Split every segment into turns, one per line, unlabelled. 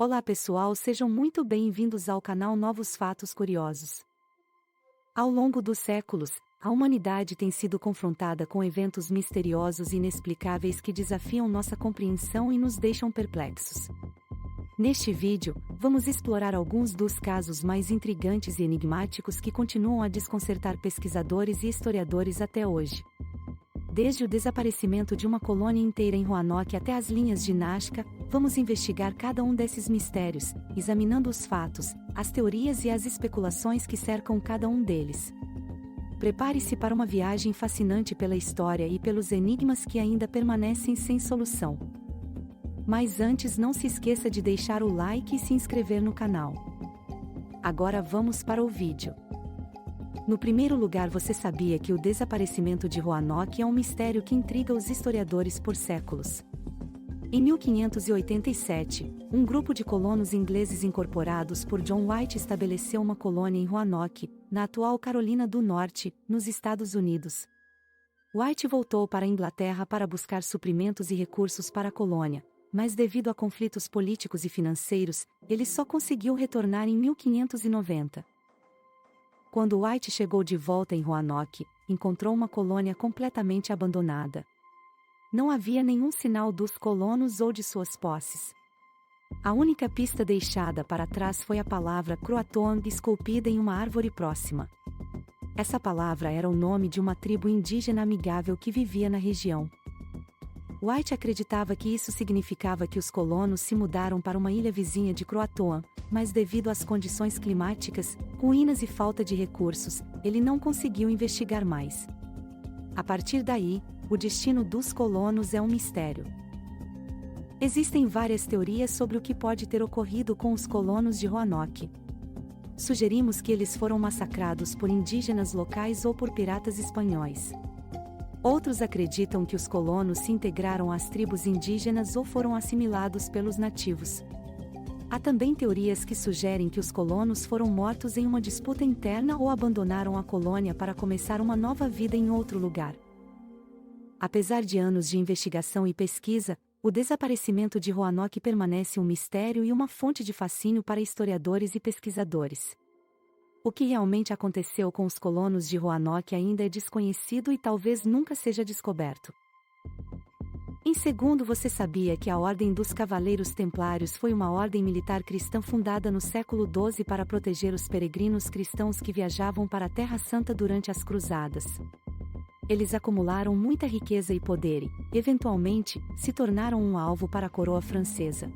Olá pessoal, sejam muito bem-vindos ao canal Novos Fatos Curiosos. Ao longo dos séculos, a humanidade tem sido confrontada com eventos misteriosos e inexplicáveis que desafiam nossa compreensão e nos deixam perplexos. Neste vídeo, vamos explorar alguns dos casos mais intrigantes e enigmáticos que continuam a desconcertar pesquisadores e historiadores até hoje. Desde o desaparecimento de uma colônia inteira em Roanoke até as linhas de Nazca, vamos investigar cada um desses mistérios, examinando os fatos, as teorias e as especulações que cercam cada um deles. Prepare-se para uma viagem fascinante pela história e pelos enigmas que ainda permanecem sem solução. Mas antes, não se esqueça de deixar o like e se inscrever no canal. Agora vamos para o vídeo. No primeiro lugar, você sabia que o desaparecimento de Roanoke é um mistério que intriga os historiadores por séculos. Em 1587, um grupo de colonos ingleses incorporados por John White estabeleceu uma colônia em Roanoke, na atual Carolina do Norte, nos Estados Unidos. White voltou para a Inglaterra para buscar suprimentos e recursos para a colônia, mas devido a conflitos políticos e financeiros, ele só conseguiu retornar em 1590. Quando White chegou de volta em Roanoke, encontrou uma colônia completamente abandonada. Não havia nenhum sinal dos colonos ou de suas posses. A única pista deixada para trás foi a palavra Croatoan esculpida em uma árvore próxima. Essa palavra era o nome de uma tribo indígena amigável que vivia na região. White acreditava que isso significava que os colonos se mudaram para uma ilha vizinha de Croatoan, mas devido às condições climáticas, ruínas e falta de recursos, ele não conseguiu investigar mais. A partir daí, o destino dos colonos é um mistério. Existem várias teorias sobre o que pode ter ocorrido com os colonos de Roanoke. Sugerimos que eles foram massacrados por indígenas locais ou por piratas espanhóis. Outros acreditam que os colonos se integraram às tribos indígenas ou foram assimilados pelos nativos. Há também teorias que sugerem que os colonos foram mortos em uma disputa interna ou abandonaram a colônia para começar uma nova vida em outro lugar. Apesar de anos de investigação e pesquisa, o desaparecimento de Roanoke permanece um mistério e uma fonte de fascínio para historiadores e pesquisadores. O que realmente aconteceu com os colonos de Roanoke ainda é desconhecido e talvez nunca seja descoberto. Em segundo, você sabia que a Ordem dos Cavaleiros Templários foi uma ordem militar cristã fundada no século XII para proteger os peregrinos cristãos que viajavam para a Terra Santa durante as Cruzadas. Eles acumularam muita riqueza e poder e, eventualmente, se tornaram um alvo para a coroa francesa.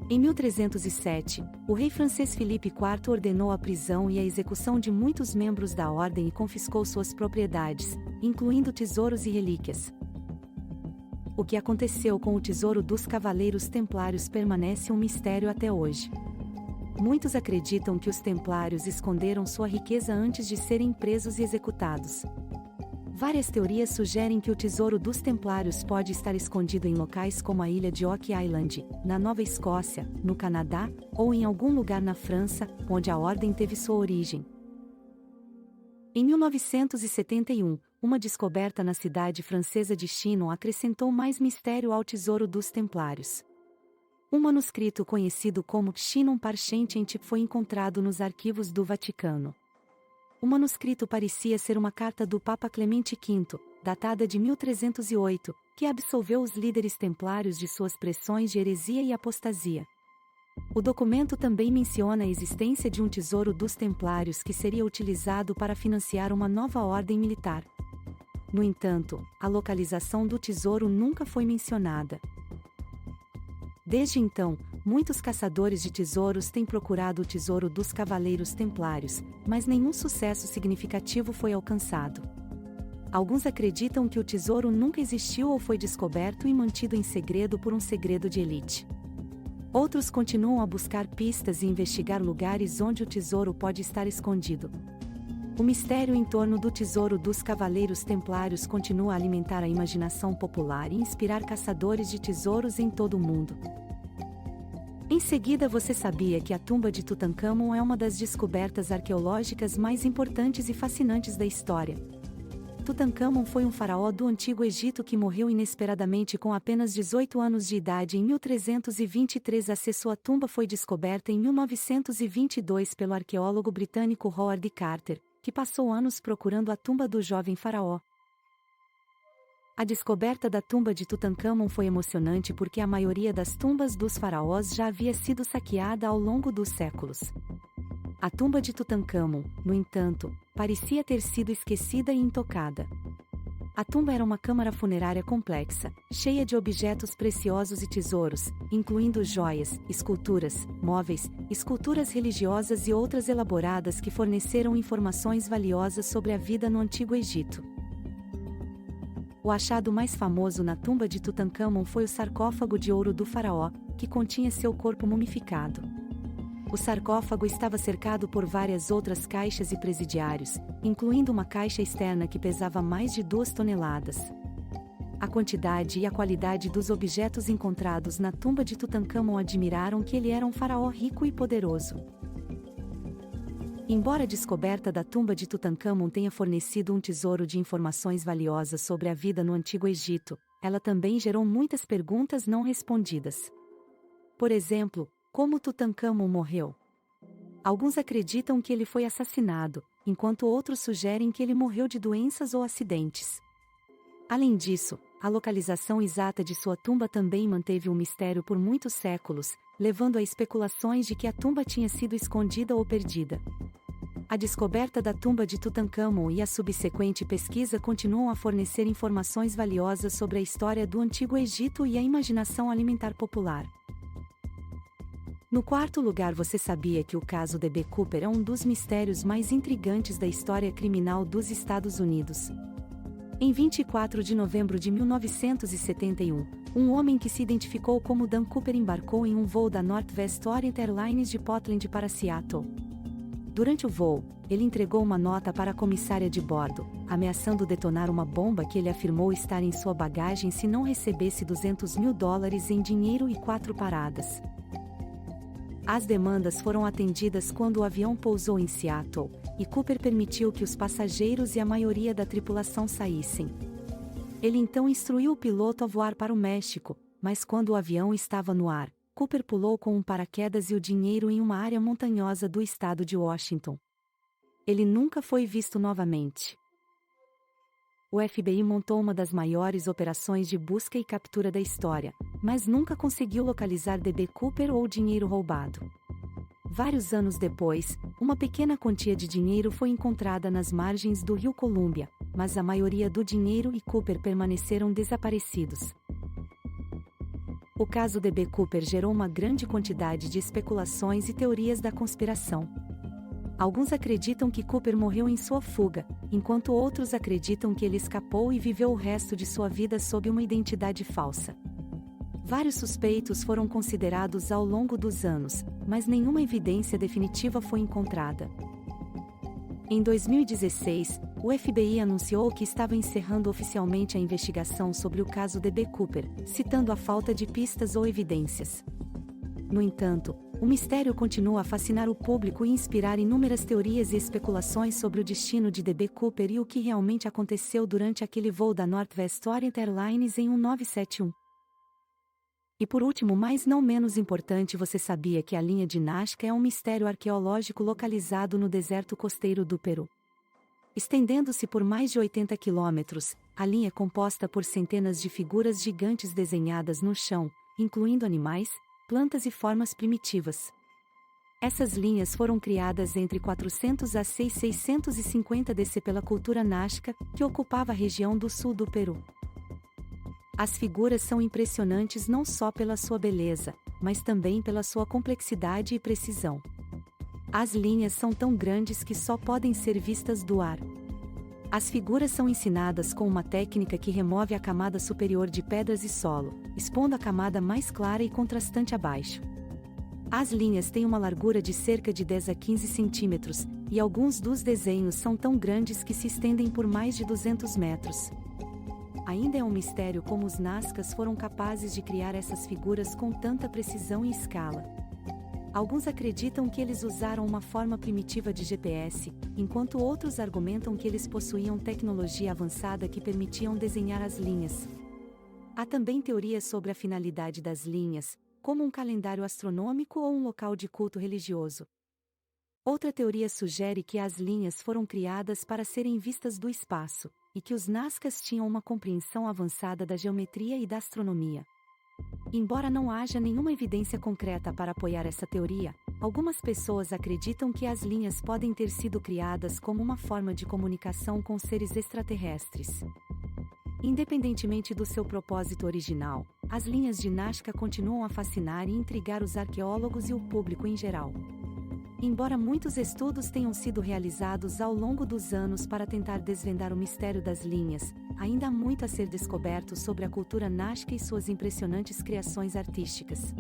Em 1307, o rei francês Filipe IV ordenou a prisão e a execução de muitos membros da ordem e confiscou suas propriedades, incluindo tesouros e relíquias. O que aconteceu com o tesouro dos Cavaleiros Templários permanece um mistério até hoje. Muitos acreditam que os Templários esconderam sua riqueza antes de serem presos e executados. Várias teorias sugerem que o tesouro dos Templários pode estar escondido em locais como a ilha de Oak Island, na Nova Escócia, no Canadá, ou em algum lugar na França, onde a ordem teve sua origem. Em 1971, uma descoberta na cidade francesa de Chinon acrescentou mais mistério ao tesouro dos Templários. Um manuscrito conhecido como Chinon Parchentient foi encontrado nos arquivos do Vaticano. O manuscrito parecia ser uma carta do Papa Clemente V, datada de 1308, que absolveu os líderes templários de suas pressões de heresia e apostasia. O documento também menciona a existência de um tesouro dos templários que seria utilizado para financiar uma nova ordem militar. No entanto, a localização do tesouro nunca foi mencionada. Desde então, muitos caçadores de tesouros têm procurado o tesouro dos Cavaleiros Templários, mas nenhum sucesso significativo foi alcançado. Alguns acreditam que o tesouro nunca existiu ou foi descoberto e mantido em segredo por um segredo de elite. Outros continuam a buscar pistas e investigar lugares onde o tesouro pode estar escondido. O mistério em torno do tesouro dos Cavaleiros Templários continua a alimentar a imaginação popular e inspirar caçadores de tesouros em todo o mundo. Em seguida, você sabia que a tumba de Tutancâmon é uma das descobertas arqueológicas mais importantes e fascinantes da história. Tutancâmon foi um faraó do Antigo Egito que morreu inesperadamente com apenas 18 anos de idade em 1323. Sua tumba foi descoberta em 1922 pelo arqueólogo britânico Howard Carter, que passou anos procurando a tumba do jovem faraó. A descoberta da tumba de Tutancâmon foi emocionante porque a maioria das tumbas dos faraós já havia sido saqueada ao longo dos séculos. A tumba de Tutancâmon, no entanto, parecia ter sido esquecida e intocada. A tumba era uma câmara funerária complexa, cheia de objetos preciosos e tesouros, incluindo joias, esculturas, móveis, esculturas religiosas e outras elaboradas que forneceram informações valiosas sobre a vida no Antigo Egito. O achado mais famoso na tumba de Tutancâmon foi o sarcófago de ouro do faraó, que continha seu corpo mumificado. O sarcófago estava cercado por várias outras caixas e presidiários, incluindo uma caixa externa que pesava mais de 2 toneladas. A quantidade e a qualidade dos objetos encontrados na tumba de Tutancâmon admiraram que ele era um faraó rico e poderoso. Embora a descoberta da tumba de Tutancâmon tenha fornecido um tesouro de informações valiosas sobre a vida no Antigo Egito, ela também gerou muitas perguntas não respondidas. Por exemplo, como Tutancâmon morreu? Alguns acreditam que ele foi assassinado, enquanto outros sugerem que ele morreu de doenças ou acidentes. Além disso, a localização exata de sua tumba também manteve um mistério por muitos séculos, levando a especulações de que a tumba tinha sido escondida ou perdida. A descoberta da tumba de Tutancâmon e a subsequente pesquisa continuam a fornecer informações valiosas sobre a história do Antigo Egito e a imaginação alimentar popular. No quarto lugar, você sabia que o caso D.B. Cooper é um dos mistérios mais intrigantes da história criminal dos Estados Unidos. Em 24 de novembro de 1971, um homem que se identificou como Dan Cooper embarcou em um voo da Northwest Orient Airlines de Portland para Seattle. Durante o voo, ele entregou uma nota para a comissária de bordo, ameaçando detonar uma bomba que ele afirmou estar em sua bagagem se não recebesse $200 mil em dinheiro e 4 paradas. As demandas foram atendidas quando o avião pousou em Seattle, e Cooper permitiu que os passageiros e a maioria da tripulação saíssem. Ele então instruiu o piloto a voar para o México, mas quando o avião estava no ar, Cooper pulou com um paraquedas e o dinheiro em uma área montanhosa do estado de Washington. Ele nunca foi visto novamente. O FBI montou uma das maiores operações de busca e captura da história, mas nunca conseguiu localizar D.B. Cooper ou o dinheiro roubado. Vários anos depois, uma pequena quantia de dinheiro foi encontrada nas margens do rio Columbia, mas a maioria do dinheiro e Cooper permaneceram desaparecidos. O caso D.B. Cooper gerou uma grande quantidade de especulações e teorias da conspiração. Alguns acreditam que Cooper morreu em sua fuga, enquanto outros acreditam que ele escapou e viveu o resto de sua vida sob uma identidade falsa. Vários suspeitos foram considerados ao longo dos anos, mas nenhuma evidência definitiva foi encontrada. Em 2016, o FBI anunciou que estava encerrando oficialmente a investigação sobre o caso D.B. Cooper, citando a falta de pistas ou evidências. No entanto, o mistério continua a fascinar o público e inspirar inúmeras teorias e especulações sobre o destino de D.B. Cooper e o que realmente aconteceu durante aquele voo da Northwest Orient Airlines em 1971. E por último, mas não menos importante, você sabia que a linha de Nazca é um mistério arqueológico localizado no deserto costeiro do Peru. Estendendo-se por mais de 80 quilômetros, a linha é composta por centenas de figuras gigantes desenhadas no chão, incluindo animais, plantas e formas primitivas. Essas linhas foram criadas entre 400 a 650 DC pela cultura Nazca, que ocupava a região do sul do Peru. As figuras são impressionantes não só pela sua beleza, mas também pela sua complexidade e precisão. As linhas são tão grandes que só podem ser vistas do ar. As figuras são ensinadas com uma técnica que remove a camada superior de pedras e solo, expondo a camada mais clara e contrastante abaixo. As linhas têm uma largura de cerca de 10 a 15 centímetros, e alguns dos desenhos são tão grandes que se estendem por mais de 200 metros. Ainda é um mistério como os Nazcas foram capazes de criar essas figuras com tanta precisão e escala. Alguns acreditam que eles usaram uma forma primitiva de GPS, enquanto outros argumentam que eles possuíam tecnologia avançada que permitiam desenhar as linhas. Há também teorias sobre a finalidade das linhas, como um calendário astronômico ou um local de culto religioso. Outra teoria sugere que as linhas foram criadas para serem vistas do espaço, e que os Nazcas tinham uma compreensão avançada da geometria e da astronomia. Embora não haja nenhuma evidência concreta para apoiar essa teoria, algumas pessoas acreditam que as linhas podem ter sido criadas como uma forma de comunicação com seres extraterrestres. Independentemente do seu propósito original, as linhas de Nazca continuam a fascinar e intrigar os arqueólogos e o público em geral. Embora muitos estudos tenham sido realizados ao longo dos anos para tentar desvendar o mistério das linhas, ainda há muito a ser descoberto sobre a cultura Nazca e suas impressionantes criações artísticas.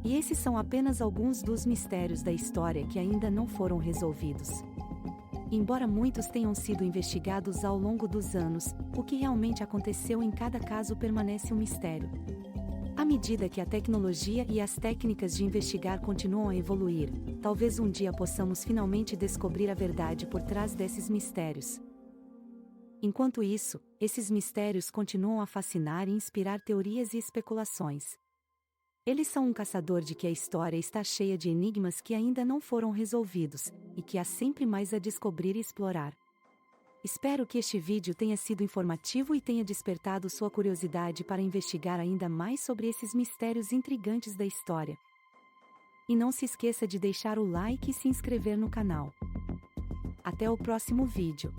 E esses são apenas alguns dos mistérios da história que ainda não foram resolvidos. Embora muitos tenham sido investigados ao longo dos anos, o que realmente aconteceu em cada caso permanece um mistério. À medida que a tecnologia e as técnicas de investigar continuam a evoluir, talvez um dia possamos finalmente descobrir a verdade por trás desses mistérios. Enquanto isso, esses mistérios continuam a fascinar e inspirar teorias e especulações. Eles são um caçador de que a história está cheia de enigmas que ainda não foram resolvidos, e que há sempre mais a descobrir e explorar. Espero que este vídeo tenha sido informativo e tenha despertado sua curiosidade para investigar ainda mais sobre esses mistérios intrigantes da história. E não se esqueça de deixar o like e se inscrever no canal. Até o próximo vídeo.